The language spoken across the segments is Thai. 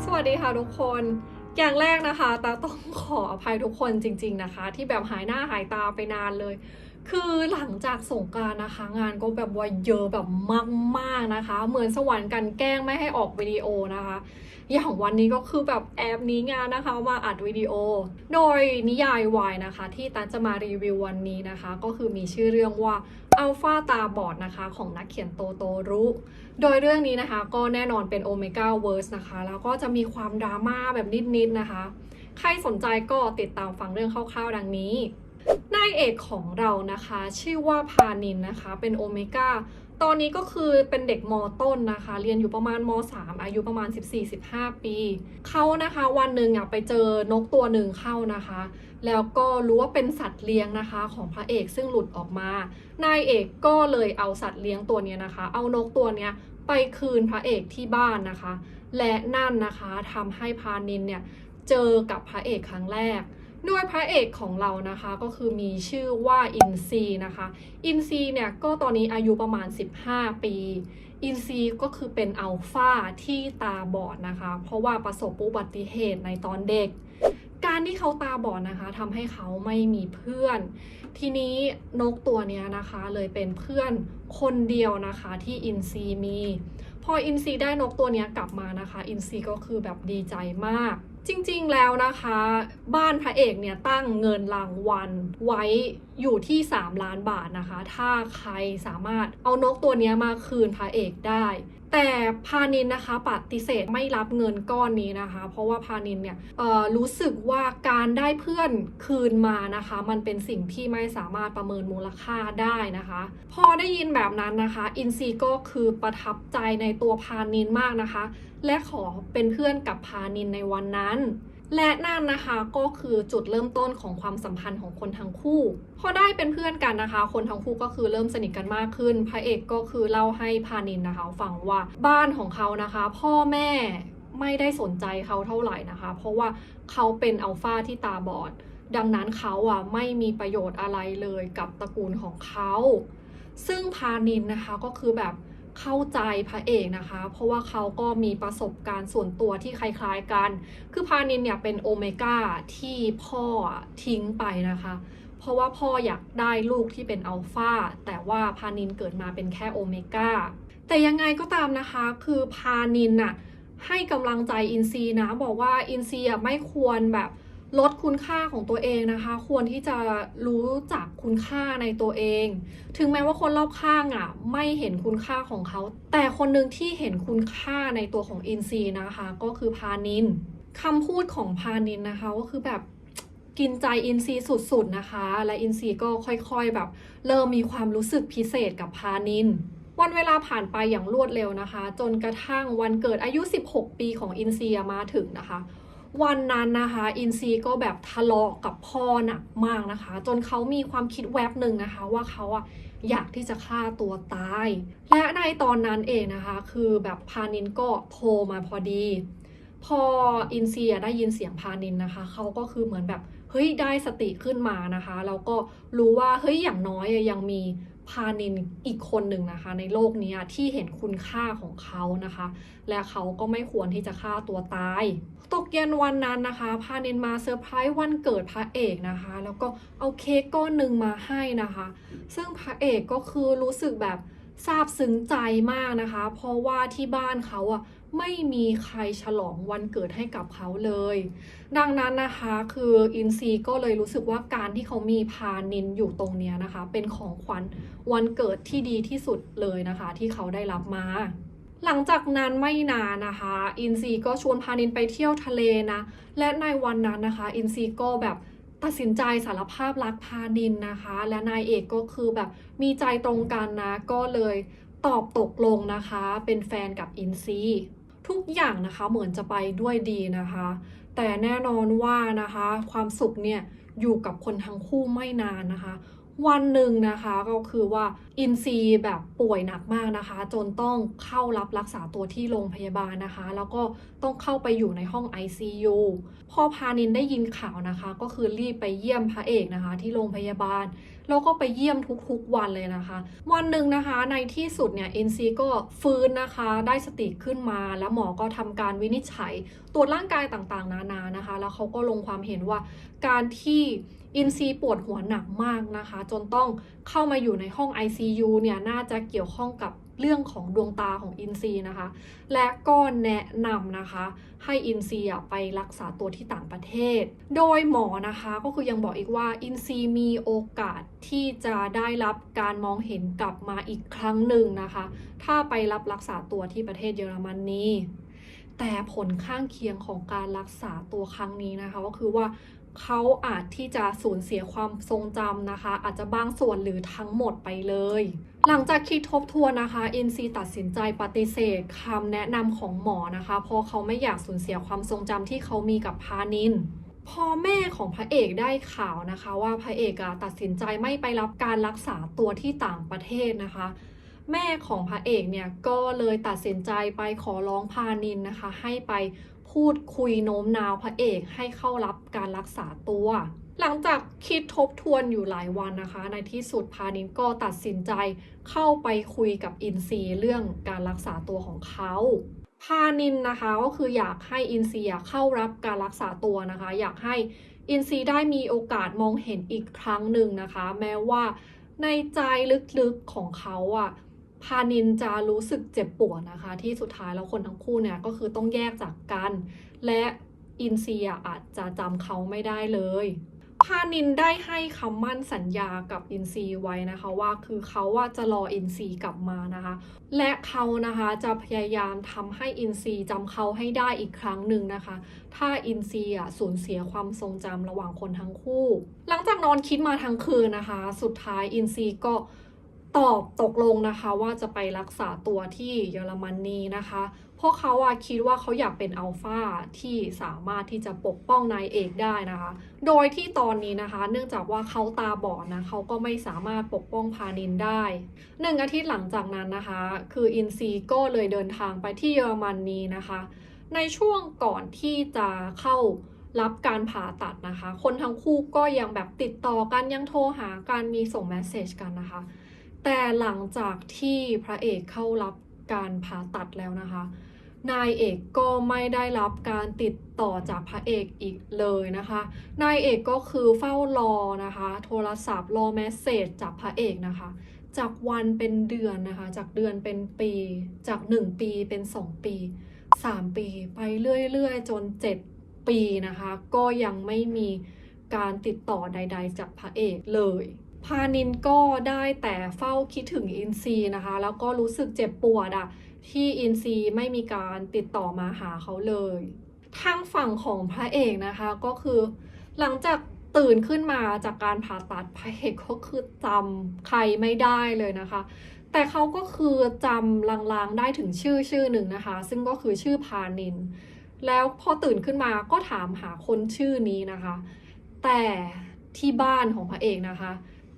สวัสดีค่ะทุกคนอย่างแรกนะคะตาต้องขออภัยทุกคนจริงๆนะคะที่แบบหายหน้าหายตาไปนานเลยคือหลังจากสงกรานต์นะคะงานก็แบบว่าเยอะแบบมากๆนะคะเหมือนสวรรค์กลันแกล้งไม่ให้ออกวิดีโอนะคะอย่างวันนี้ก็คือแบบแอบหนี้งานนะคะมาอัดวิดีโอโดยนิยายวายนะคะที่ตาจะมารีวิววันนี้นะคะก็คือมีชื่อเรื่องว่าอัลฟาตาบอดนะคะของนักเขียนโตโตรุโดยเรื่องนี้นะคะก็แน่นอนเป็นโอเมก้าเวิร์สนะคะแล้วก็จะมีความดราม่าแบบนิดๆนะคะใครสนใจก็ติดตามฟังเรื่องคร่าวๆดังนี้นายเอกของเรานะคะชื่อว่าพานินนะคะเป็นโอเมก้าตอนนี้ก็คือเป็นเด็กมต้นนะคะเรียนอยู่ประมาณม3อายุประมาณ14-15 ปีเขานะคะวันหนึ่งไปเจอนกตัวหนึ่งเข้านะคะแล้วก็รู้ว่าเป็นสัตว์เลี้ยงนะคะของพระเอกซึ่งหลุดออกมานายเอกก็เลยเอาสัตว์เลี้ยงตัวนี้นะคะเอานกตัวเนี้ยไปคืนพระเอกที่บ้านนะคะและนั่นนะคะทำให้พานินเนี่ยเจอกับพระเอกครั้งแรกโดยพระเอกของเรานะคะก็คือมีชื่อว่าอินซีนะคะอินซีเนี่ยก็ตอนนี้อายุประมาณ15 ปีอินซีก็คือเป็นอัลฟาที่ตาบอดนะคะเพราะว่าประสบอุบัติเหตุในตอนเด็กการที่เขาตาบอดนะคะทำให้เขาไม่มีเพื่อนทีนี้นกตัวนี้นะคะเลยเป็นเพื่อนคนเดียวนะคะที่อินซีมีพออินซีได้นกตัวนี้กลับมานะคะอินซีก็คือแบบดีใจมากจริงๆแล้วนะคะบ้านพระเอกเนี่ยตั้งเงินรางวัลไว้อยู่ที่3 ล้านบาทนะคะถ้าใครสามารถเอานกตัวนี้มาคืนพระเอกได้แต่พานินนะคะปฏิเสธไม่รับเงินก้อนนี้นะคะเพราะว่าพานินเนี่ยรู้สึกว่าการได้เพื่อนคืนมานะคะมันเป็นสิ่งที่ไม่สามารถประเมินมูลค่าได้นะคะพอได้ยินแบบนั้นนะคะอินซีก็คือประทับใจในตัวพานินมากนะคะและขอเป็นเพื่อนกับพานินในวันนั้นและนั่นนะคะก็คือจุดเริ่มต้นของความสัมพันธ์ของคนทั้งคู่พอได้เป็นเพื่อนกันนะคะคนทั้งคู่ก็คือเริ่มสนิทกันมากขึ้นพระเอกก็คือเล่าให้พานินนะคะฟังว่าบ้านของเขานะคะพ่อแม่ไม่ได้สนใจเขาเท่าไหร่นะคะเพราะว่าเขาเป็นอัลฟาที่ตาบอดดังนั้นเขาไม่มีประโยชน์อะไรเลยกับตระกูลของเขาซึ่งพานินนะคะก็คือแบบเข้าใจพระเอกนะคะเพราะว่าเขาก็มีประสบการณ์ส่วนตัวที่คล้ายๆกันคือพานินเนี่ยเป็นโอเมก้าที่พ่อทิ้งไปนะคะเพราะว่าพ่ออยากได้ลูกที่เป็นอัลฟาแต่ว่าพานินเกิดมาเป็นแค่โอเมก้าแต่ยังไงก็ตามนะคะคือพานินให้กำลังใจอินซีนะบอกว่าอินซีไม่ควรแบบลดคุณค่าของตัวเองนะคะควรที่จะรู้จักคุณค่าในตัวเองถึงแม้ว่าคนรอบข้างไม่เห็นคุณค่าของเขาแต่คนหนึ่งที่เห็นคุณค่าในตัวของอินซีนะคะก็คือพานินคำพูดของพานินนะคะก็คือแบบกินใจอินซีสุดๆนะคะและอินซีก็ค่อยๆแบบเริ่มมีความรู้สึกพิเศษกับพานินวันเวลาผ่านไปอย่างรวดเร็วนะคะจนกระทั่งวันเกิดอายุ16 ปีของอินซีมาถึงนะคะวันนั้นนะคะอินซีก็แบบทะเลาะกับพ่อหนักมากนะคะจนเขามีความคิดแวบหนึ่งนะคะว่าเขาอยากที่จะฆ่าตัวตายและในตอนนั้นเองนะคะคือแบบพานินก็โทรมาพอดีพออินซีได้ยินเสียงพานินนะคะเขาก็คือเหมือนแบบเฮ้ยได้สติขึ้นมานะคะแล้วก็รู้ว่าเฮ้ยอย่างน้อยยังมีพานินอีกคนหนึ่งนะคะในโลกนี้ที่เห็นคุณค่าของเขานะคะและเขาก็ไม่ควรที่จะฆ่าตัวตายตกเย็นวันนั้นนะคะพานินมาเซอร์ไพรส์วันเกิดพระเอกนะคะแล้วก็เอาเค้กก้อนหนึ่งมาให้นะคะซึ่งพระเอกก็คือรู้สึกแบบซาบซึ้งใจมากนะคะเพราะว่าที่บ้านเขาไม่มีใครฉลองวันเกิดให้กับเขาเลยดังนั้นนะคะคืออินซีก็เลยรู้สึกว่าการที่เขามีพานินอยู่ตรงเนี้ยนะคะเป็นของขวัญวันเกิดที่ดีที่สุดเลยนะคะที่เขาได้รับมาหลังจากนั้นไม่นานนะคะอินซีก็ชวนพานินไปเที่ยวทะเลนะและในวันนั้นนะคะอินซีก็แบบตัดสินใจสารภาพรักพานินนะคะและนายเอกก็คือแบบมีใจตรงกันนะก็เลยตอบตกลงนะคะเป็นแฟนกับอินซีทุกอย่างนะคะเหมือนจะไปด้วยดีนะคะแต่แน่นอนว่านะคะความสุขเนี่ยอยู่กับคนทั้งคู่ไม่นานนะคะ วันหนึ่งนะคะก็คือว่าอินซีแบบป่วยหนักมากนะคะจนต้องเข้ารับรักษาตัวที่โรงพยาบาลนะคะแล้วก็ต้องเข้าไปอยู่ในห้อง ICU พอพานินได้ยินข่าวนะคะก็คือรีบไปเยี่ยมพระเอกนะคะที่โรงพยาบาลแล้วก็ไปเยี่ยมทุกๆวันเลยนะคะวันหนึ่งนะคะในที่สุดเนี่ยอินซีก็ฟื้นนะคะได้สติขึ้นมาแล้วหมอก็ทำการวินิจฉัยตรวจร่างกายต่างๆนานานะคะแล้วเขาก็ลงความเห็นว่าการที่อินซีปวดหัวหนักมากนะคะจนต้องเข้ามาอยู่ในห้อง ICU เนี่ยน่าจะเกี่ยวข้องกับเรื่องของดวงตาของอินซีนะคะและก็แนะนำนะคะให้อินซีไปรักษาตัวที่ต่างประเทศโดยหมอนะคะก็คือยังบอกอีกว่าอินซีมีโอกาสที่จะได้รับการมองเห็นกลับมาอีกครั้งหนึ่งนะคะถ้าไปรับรักษาตัวที่ประเทศเยอรมนีแต่ผลข้างเคียงของการรักษาตัวครั้งนี้นะคะก็คือว่าเขาอาจที่จะสูญเสียความทรงจำนะคะอาจจะบางส่วนหรือทั้งหมดไปเลยหลังจากคิดทบทวนนะคะอินซีตัดสินใจปฏิเสธคำแนะนำของหมอนะคะเพราะเขาไม่อยากสูญเสียความทรงจำที่เขามีกับพานินพอแม่ของพระเอกได้ข่าวนะคะว่าพระเอกตัดสินใจไม่ไปรับการรักษาตัวที่ต่างประเทศนะคะแม่ของพระเอกเนี่ยก็เลยตัดสินใจไปขอร้องพานินนะคะให้ไปพูดคุยโน้มน้าวพระเอกให้เข้ารับการรักษาตัวหลังจากคิดทบทวนอยู่หลายวันนะคะในที่สุดพานินก็ตัดสินใจเข้าไปคุยกับอินซีเรื่องการรักษาตัวของเขาพานินนะคะก็คืออยากให้อินซีเข้ารับการรักษาตัวนะคะอยากให้อินซีได้มีโอกาสมองเห็นอีกครั้งหนึ่งนะคะแม้ว่าในใจลึกๆของเขาพานินจะรู้สึกเจ็บปวดนะคะที่สุดท้ายแล้วคนทั้งคู่เนี่ยก็คือต้องแยกจากกันและอินซีอาจจะจำเขาไม่ได้เลยพานินได้ให้คำมั่นสัญญากับอินซีไว้นะคะว่าคือเขาจะรออินซีกลับมานะคะและเขานะคะจะพยายามทำให้อินซีจำเขาให้ได้อีกครั้งหนึ่งนะคะถ้าอินซีสูญเสียความทรงจำระหว่างคนทั้งคู่หลังจากนอนคิดมาทั้งคืนนะคะสุดท้ายอินซีก็ตอบตกลงนะคะว่าจะไปรักษาตัวที่เยอรมนีนะคะเพราะเขาคิดว่าเขาอยากเป็นอัลฟาที่สามารถที่จะปกป้องนายเอกได้นะคะโดยที่ตอนนี้นะคะเนื่องจากว่าเขาตาบอดนะเขาก็ไม่สามารถปกป้องพานินได้1 อาทิตย์หลังจากนั้นนะคะคืออินซีก็เลยเดินทางไปที่เยอรมนีนะคะในช่วงก่อนที่จะเข้ารับการผ่าตัดนะคะคนทั้งคู่ก็ยังแบบติดต่อกันยังโทรหากันมีส่งเมสเซจกันนะคะแต่หลังจากที่พระเอกเข้ารับการผ่าตัดแล้วนะคะนายเอกก็ไม่ได้รับการติดต่อจากพระเอกอีกเลยนะคะนายเอกก็คือเฝ้ารอนะคะโทรศัพท์รอเมสเซจจากพระเอกนะคะจากวันเป็นเดือนนะคะจากเดือนเป็นปีจาก1 ปีเป็น2 ปี3 ปีไปเรื่อยๆจน7 ปีนะคะก็ยังไม่มีการติดต่อใดๆจากพระเอกเลยพานินก็ได้แต่เฝ้าคิดถึงอินซีนะคะแล้วก็รู้สึกเจ็บปวดที่อินซีไม่มีการติดต่อมาหาเขาเลยทางฝั่งของพระเอกนะคะก็คือหลังจากตื่นขึ้นมาจากการผ่าตัดพระเอกก็คือจำใครไม่ได้เลยนะคะแต่เขาก็คือจำลางๆได้ถึงชื่อหนึ่งนะคะซึ่งก็คือชื่อพานินแล้วพอตื่นขึ้นมาก็ถามหาคนชื่อนี้นะคะแต่ที่บ้านของพระเอกนะคะ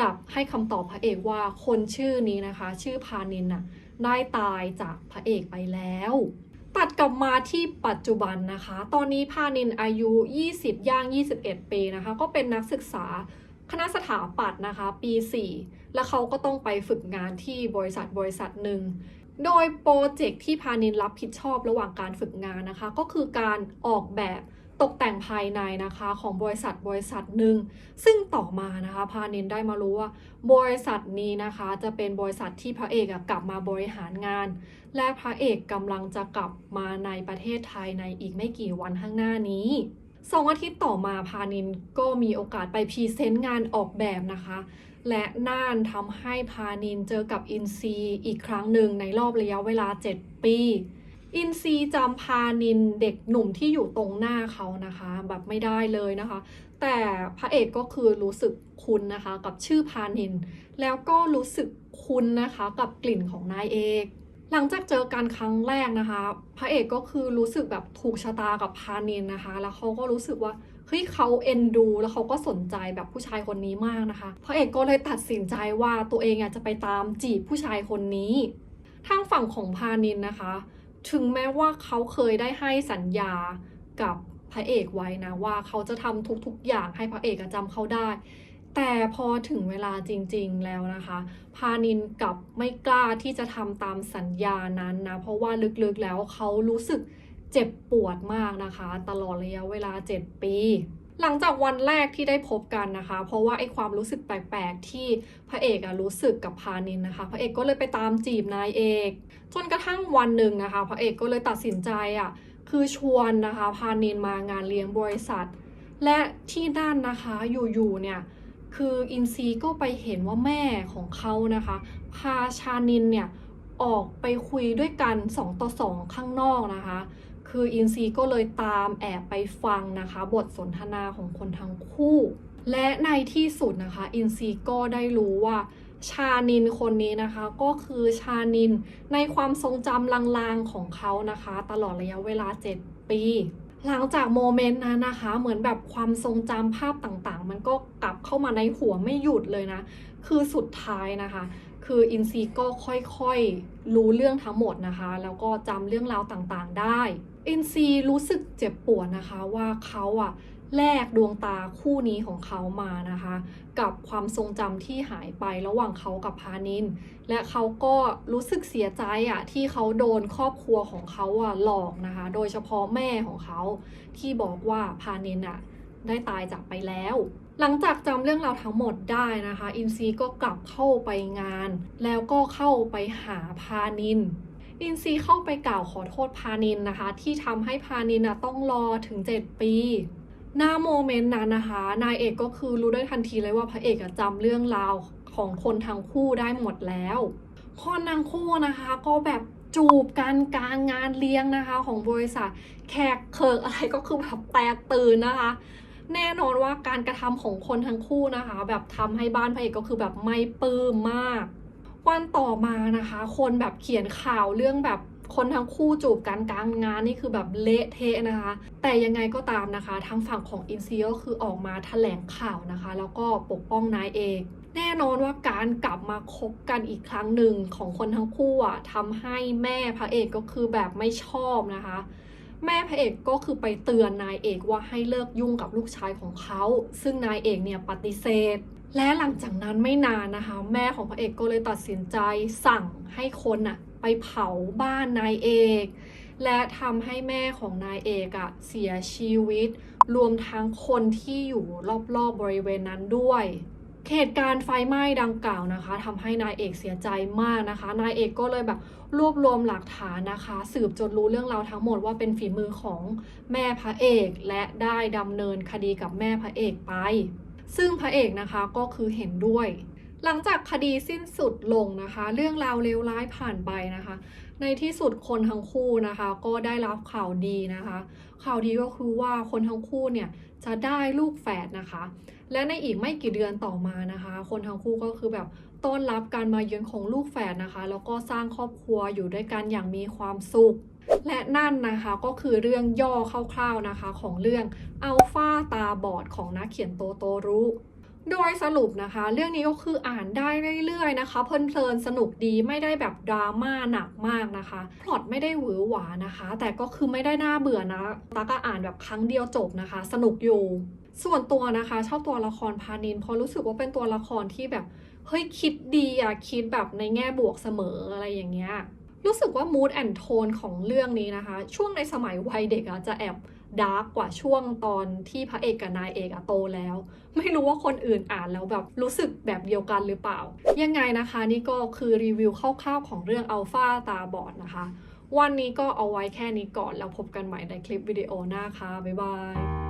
กลับให้คำตอบพระเอกว่าคนชื่อนี้นะคะชื่อพานินได้ตายจากพระเอกไปแล้วตัดกลับมาที่ปัจจุบันนะคะตอนนี้พานินอายุ20ย่าง21 ปีนะคะก็เป็นนักศึกษาคณะสถาปัตย์นะคะปี4แล้วเขาก็ต้องไปฝึกงานที่บริษัทหนึ่งโดยโปรเจกต์ที่พานินรับผิดชอบระหว่างการฝึกงานนะคะก็คือการออกแบบตกแต่งภายในนะคะของบริษัทหนึ่งซึ่งต่อมานะคะพานินได้มารู้ว่าบริษัทนี้นะคะจะเป็นบริษัทที่พระเอกกลับมาบริหารงานและพระเอกกำลังจะกลับมาในประเทศไทยในอีกไม่กี่วันข้างหน้านี้2 อาทิตย์ต่อมาพานินก็มีโอกาสไปพรีเซนต์งานออกแบบนะคะและน่านทำให้พานินเจอกับอินซีอีกครั้งหนึ่งในรอบระยะเวลา7 ปีอินซีจำพานินเด็กหนุ่มที่อยู่ตรงหน้าเขานะคะแบบไม่ได้เลยนะคะแต่พระเอกก็คือรู้สึกคุ้นนะคะกับชื่อพานินแล้วก็รู้สึกคุ้นนะคะกับกลิ่นของนายเอกหลังจากเจอกันครั้งแรกนะคะพระเอกก็คือรู้สึกแบบถูกชะตากับพานินนะคะแล้วเขาก็รู้สึกว่า เฮ้ยเขาเอ็นดูแล้วเขาก็สนใจแบบผู้ชายคนนี้มากนะคะพระเอกก็เลยตัดสินใจว่าตัวเองจะไปตามจีบผู้ชายคนนี้ทางฝั่งของพานินนะคะถึงแม้ว่าเขาเคยได้ให้สัญญากับพระเอกไว้นะว่าเขาจะทำทุกๆอย่างให้พระเอกจำเขาได้แต่พอถึงเวลาจริงๆแล้วนะคะพานินกลับไม่กล้าที่จะทำตามสัญญานั้นนะเพราะว่าลึกๆแล้วเขารู้สึกเจ็บปวดมากนะคะตลอดระยะเวลา7 ปีหลังจากวันแรกที่ได้พบกันนะคะเพราะว่าไอ้ความรู้สึกแปลกๆที่พระเอกรู้สึกกับพานินนะคะพระเอกก็เลยไปตามจีบนายเอกจนกระทั่งวันหนึ่งนะคะพระเอกก็เลยตัดสินใจคือชวนนะคะพานินมางานเลี้ยงบริษัทและที่นั่นนะคะอยู่ๆเนี่ยคืออินซีก็ไปเห็นว่าแม่ของเขานะคะพาชานินเนี่ยออกไปคุยด้วยกัน2 ต่อ 2ข้างนอกนะคะคืออินซีก็เลยตามแอบไปฟังนะคะบทสนทนาของคนทั้งคู่และในที่สุดนะคะอินซีก็ได้รู้ว่าชานินคนนี้นะคะก็คือชานินในความทรงจำลางๆของเขานะคะตลอดระยะเวลา7 ปีหลังจากโมเมนต์นั้นนะคะเหมือนแบบความทรงจำภาพต่างๆมันก็กลับเข้ามาในหัวไม่หยุดเลยนะคือสุดท้ายนะคะคืออินซีก็ค่อยๆรู้เรื่องทั้งหมดนะคะแล้วก็จำเรื่องราวต่างๆได้อินซีรู้สึกเจ็บปวดนะคะว่าเขาแลกดวงตาคู่นี้ของเขามานะคะกับความทรงจำที่หายไประหว่างเขากับพานินและเขาก็รู้สึกเสียใจที่เขาโดนครอบครัวของเขาหลอกนะคะโดยเฉพาะแม่ของเขาที่บอกว่าพานินได้ตายจากไปแล้วหลังจากจำเรื่องราวทั้งหมดได้นะคะอินซีก็กลับเข้าไปงานแล้วก็เข้าไปหาพานินอินซีเข้าไปกล่าวขอโทษพานินนะคะที่ทำให้พานินต้องรอถึง7 ปีหน้าโมเมนต์นั้นนะคะนายเอกก็คือรู้ได้ทันทีเลยว่าพระเอกจำเรื่องราวของคนทั้งคู่ได้หมดแล้วคนทั้งคู่นะคะก็แบบจูบกันกลางงานเลี้ยงนะคะของบริษัทแขกเคิกอะไรก็คือแบบแตกตื่นนะคะแน่นอนว่าการกระทำของคนทั้งคู่นะคะแบบทำให้บ้านพระเอกก็คือแบบไม่ปลื้มมากวันต่อมานะคะคนแบบเขียนข่าวเรื่องแบบคนทั้งคู่จูบกันกลางงานนี่คือแบบเละเทะนะคะแต่ยังไงก็ตามนะคะทางฝั่งของอินซีก็คือออกมาแถลงข่าวนะคะแล้วก็ปกป้องนายเอกแน่นอนว่าการกลับมาคบกันอีกครั้งหนึ่งของคนทั้งคู่ทำให้แม่พระเอกก็คือแบบไม่ชอบนะคะแม่พระเอกก็คือไปเตือนนายเอกว่าให้เลิกยุ่งกับลูกชายของเขาซึ่งนายเอกเนี่ยปฏิเสธและหลังจากนั้นไม่นานนะคะแม่ของพระเอกก็เลยตัดสินใจสั่งให้คนไปเผาบ้านนายเอกและทำให้แม่ของนายเอกเสียชีวิตรวมทั้งคนที่อยู่รอบๆบริเวณนั้นด้วยเหตุการณ์ไฟไหม้ดังกล่าวนะคะทำให้นายเอกเสียใจมากนะคะนายเอกก็เลยแบบรวบรวมหลักฐานนะคะสืบจนรู้เรื่องราวทั้งหมดว่าเป็นฝีมือของแม่พระเอกและได้ดำเนินคดีกับแม่พระเอกไปซึ่งพระเอกนะคะก็คือเห็นด้วยหลังจากคดีสิ้นสุดลงนะคะเรื่องราวเลวร้ายผ่านไปนะคะในที่สุดคนทั้งคู่นะคะก็ได้รับข่าวดีนะคะข่าวดีก็คือว่าคนทั้งคู่เนี่ยจะได้ลูกแฝดนะคะและในอีกไม่กี่เดือนต่อมานะคะคนทั้งคู่ก็คือแบบต้อนรับการมาเยือนของลูกแฝดนะคะแล้วก็สร้างครอบครัวอยู่ด้วยกันอย่างมีความสุขและนั่นนะคะก็คือเรื่องย่อคร่าวๆนะคะของเรื่องอัลฟาตาบอดของนักเขียนโตโตรุโดยสรุปนะคะเรื่องนี้ก็คืออ่านได้เรื่อยๆนะคะเพลินๆสนุกดีไม่ได้แบบดราม่าหนักมากนะคะพล็อตไม่ได้หวือหวานะคะแต่ก็คือไม่ได้น่าเบื่อนะตาก็อ่านแบบครั้งเดียวจบนะคะสนุกอยู่ส่วนตัวนะคะชอบตัวละครพานินเพราะรู้สึกว่าเป็นตัวละครที่แบบเฮ้ยคิดดีคิดแบบในแง่บวกเสมออะไรอย่างเงี้ยรู้สึกว่า mood and tone ของเรื่องนี้นะคะช่วงในสมัยวัยเด็กจะแอบดาร์กกว่าช่วงตอนที่พระเอกกับนายเอกโตแล้วไม่รู้ว่าคนอื่นอ่านแล้วแบบรู้สึกแบบเดียวกันหรือเปล่ายังไงนะคะนี่ก็คือรีวิวคร่าวๆของเรื่องอัลฟาตาบอดนะคะวันนี้ก็เอาไว้แค่นี้ก่อนแล้วพบกันใหม่ในคลิปวิดีโอหน้าค่ะบ๊ายบาย